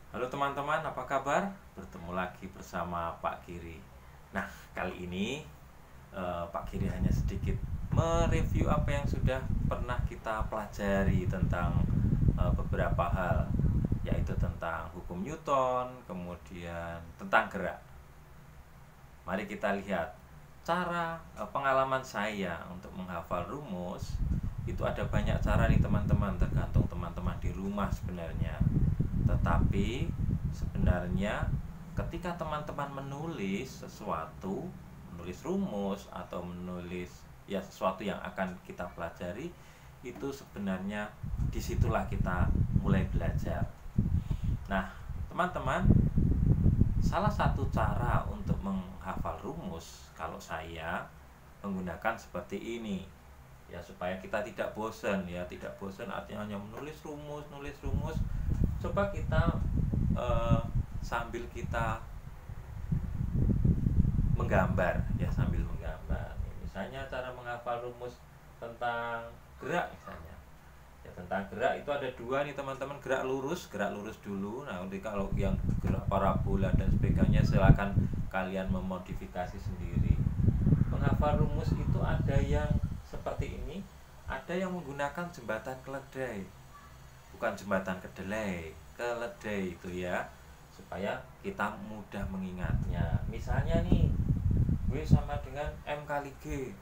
Halo teman-teman, apa kabar? Bertemu lagi bersama Pak Giri. Nah, kali ini Pak Giri hanya sedikit mereview apa yang sudah pernah kita pelajari tentang beberapa hal, yaitu tentang hukum Newton, kemudian tentang gerak. Mari kita lihat cara pengalaman saya untuk menghafal rumus. Itu ada banyak cara nih teman-teman, tergantung teman-teman di rumah sebenarnya. Tetapi sebenarnya ketika teman-teman menulis sesuatu, menulis rumus atau menulis ya sesuatu yang akan kita pelajari, itu sebenarnya disitulah kita mulai belajar. Nah, teman-teman, salah satu cara untuk menghafal rumus kalau saya menggunakan seperti ini, ya supaya kita tidak bosan. Ya tidak bosan artinya hanya nulis rumus. Coba kita sambil kita menggambar, ya sambil menggambar. Misalnya cara menghafal rumus tentang gerak misalnya. Ya, tentang gerak itu ada dua nih teman-teman, gerak lurus dulu. Nah, nanti kalau yang gerak parabola dan sebagainya silakan kalian memodifikasi sendiri. Menghafal rumus itu ada yang seperti ini, ada yang menggunakan jembatan keledai. Bukan jembatan kedelai, keledai itu ya, supaya kita mudah mengingatnya. Misalnya nih, W sama dengan M kali G.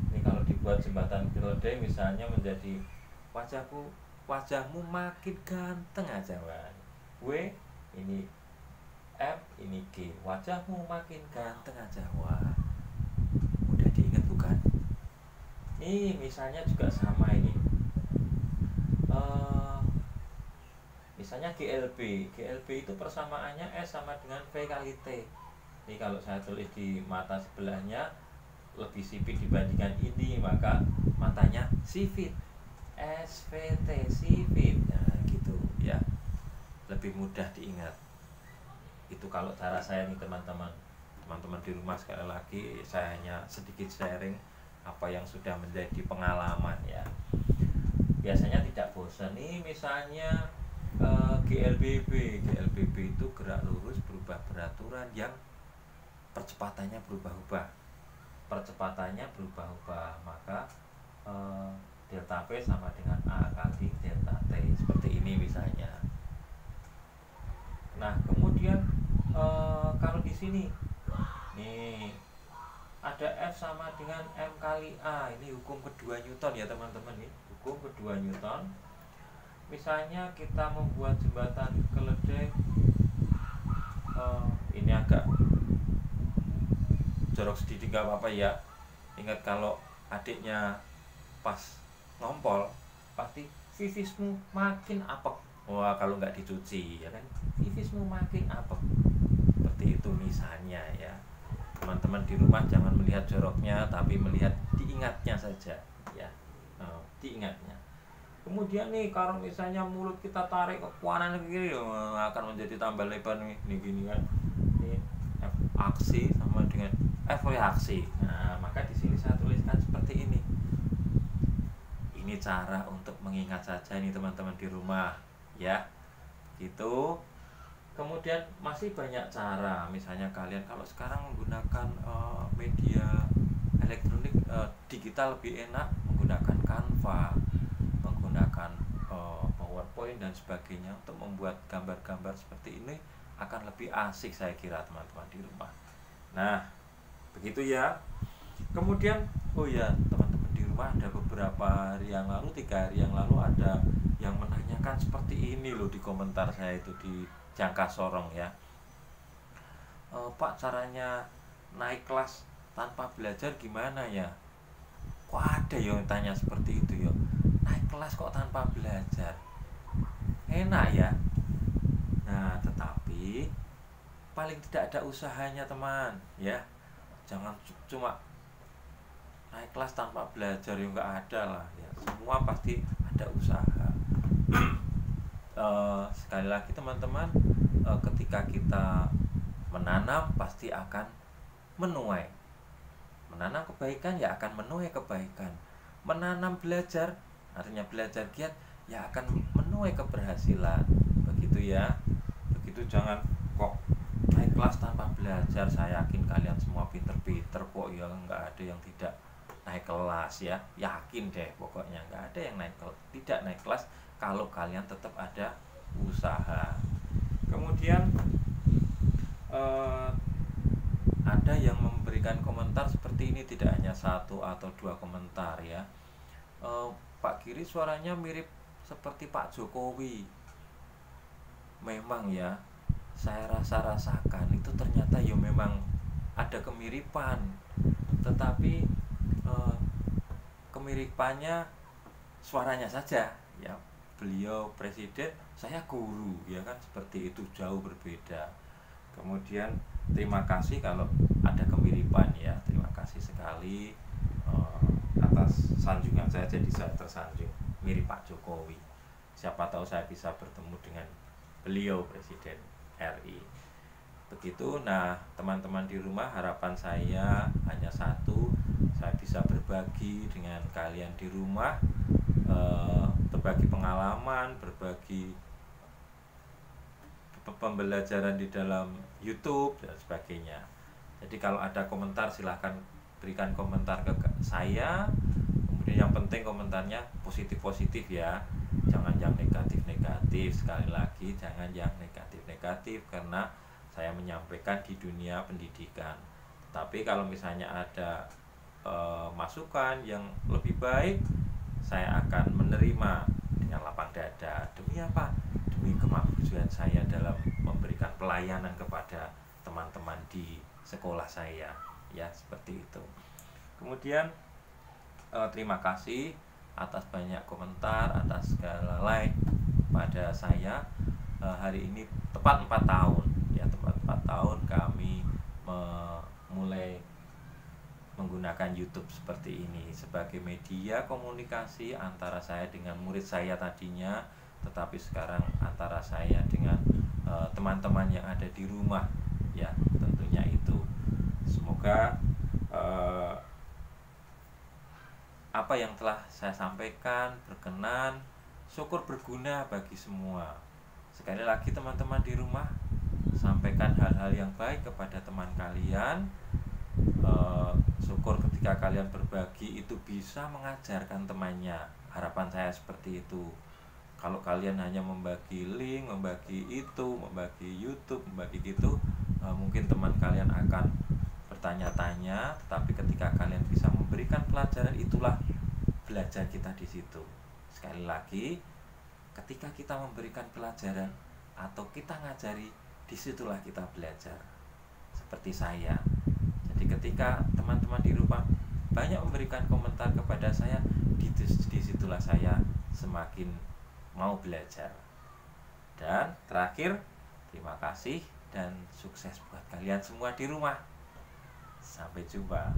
Ini kalau dibuat jembatan keledai misalnya menjadi wajahmu makin ganteng aja, Wan. W ini M ini G, wajahmu makin ganteng aja. Wah, mudah diingat bukan? Ini misalnya juga sama ini. Misalnya GLB itu persamaannya S sama dengan V kali T. Ini kalau saya tulis di mata sebelahnya lebih sipit dibandingkan ini, maka matanya sipit. SVT sipit. Nah, gitu ya. Lebih mudah diingat. Itu kalau cara saya nih teman-teman. Teman-teman di rumah sekali lagi saya hanya sedikit sharing apa yang sudah menjadi pengalaman ya. Biasanya tidak bosan nih, misalnya GLBB itu gerak lurus berubah beraturan yang percepatannya berubah-ubah, maka delta V sama dengan A kali delta T, seperti ini misalnya. Nah, kemudian kalau di sini nih ada F sama dengan M kali A, ini hukum kedua Newton ya teman-teman. Nih hukum kedua Newton. Misalnya kita membuat jembatan keledai, ini agak jorok sedikit, gak apa-apa ya. Ingat kalau adiknya pas ngompol pasti vivismu makin apek. Wah, kalau nggak dicuci ya kan vivismu makin apek. Seperti itu misalnya ya. Teman-teman di rumah jangan melihat joroknya, tapi melihat diingatnya saja ya. Diingatnya. Kemudian nih kalau misalnya mulut kita tarik ke kanan ke kiri, akan menjadi tambah lebar nih gini kan. Ini F aksi sama dengan F reaksi. Nah, maka di sini saya tuliskan seperti ini. Ini cara untuk mengingat saja nih teman-teman di rumah ya. Gitu. Kemudian masih banyak cara. Misalnya kalian kalau sekarang menggunakan media elektronik digital lebih enak, menggunakan Canva, menggunakan PowerPoint dan sebagainya untuk membuat gambar-gambar seperti ini akan lebih asik saya kira teman-teman di rumah. Nah, begitu ya. Kemudian oh ya teman-teman di rumah, ada beberapa hari yang lalu, 3 hari yang lalu ada yang menanyakan seperti ini loh di komentar saya itu di Jangka Sorong ya. Pak, caranya naik kelas tanpa belajar gimana ya? Kok ada yang tanya seperti itu ya? Naik kelas kok tanpa belajar? Enak ya? Nah, tetapi paling tidak ada usahanya teman ya. Jangan cuma naik kelas tanpa belajar, ya nggak ada lah ya. Semua pasti ada usaha. Sekali lagi teman-teman, ketika kita menanam pasti akan menuai. Menanam kebaikan ya akan menuai kebaikan. Menanam belajar, artinya belajar giat, ya akan menuai keberhasilan. Begitu ya. jangan kok naik kelas tanpa belajar. Saya yakin kalian semua pinter-pinter kok ya, nggak ada yang tidak naik kelas ya, yakin deh pokoknya nggak ada yang tidak naik kelas kalau kalian tetap ada usaha. Kemudian ada yang memberikan komentar seperti ini, tidak hanya satu atau dua komentar ya. Pak Giri suaranya mirip seperti Pak Jokowi. Memang ya, saya rasakan itu ternyata ya memang ada kemiripan, tetapi kemiripannya suaranya saja ya. Beliau presiden, saya guru ya kan, seperti itu, jauh berbeda. Kemudian terima kasih kalau ada kemiripan ya, terima kasih sekali atas sanjungan saya, jadi saya tersanjung mirip Pak Jokowi. Siapa tahu saya bisa bertemu dengan beliau presiden RI. Begitu. Nah, teman-teman di rumah, harapan saya hanya satu, saya bisa berbagi dengan kalian di rumah, berbagi pengalaman, berbagi pembelajaran di dalam YouTube dan sebagainya. Jadi kalau ada komentar silahkan berikan komentar ke saya. Kemudian yang penting komentarnya positif-positif ya, jangan yang negatif-negatif. Sekali lagi, jangan yang negatif-negatif, karena saya menyampaikan di dunia pendidikan. Tapi kalau misalnya ada masukan yang lebih baik, saya akan menerima dengan lapang dada. Demi apa? Demi kemajuan saya dalam memberikan pelayanan kepada teman-teman di sekolah saya ya, seperti itu. Kemudian terima kasih atas banyak komentar, atas segala like pada saya. Hari ini tepat 4 tahun ya, tepat 4 tahun kami mulai menggunakan YouTube seperti ini sebagai media komunikasi antara saya dengan murid saya tadinya, tetapi sekarang antara saya dengan teman-teman yang ada di rumah ya, tentunya itu. Semoga apa yang telah saya sampaikan berkenan, syukur berguna bagi semua. Sekali lagi teman-teman di rumah, sampaikan hal-hal yang baik kepada teman kalian. Syukur ketika kalian berbagi itu bisa mengajarkan temannya. Harapan saya seperti itu. Kalau kalian hanya membagi link, membagi itu, membagi YouTube, membagi gitu, mungkin teman kalian akan bertanya-tanya. Tetapi ketika kalian bisa memberikan pelajaran, itulah belajar kita di situ. Sekali lagi, ketika kita memberikan pelajaran atau kita ngajari, disitulah kita belajar. Seperti saya. Jadi ketika teman-teman di rumah banyak memberikan komentar kepada saya, disitulah saya semakin mau belajar. Dan terakhir, terima kasih dan sukses buat kalian semua di rumah. Sampai jumpa.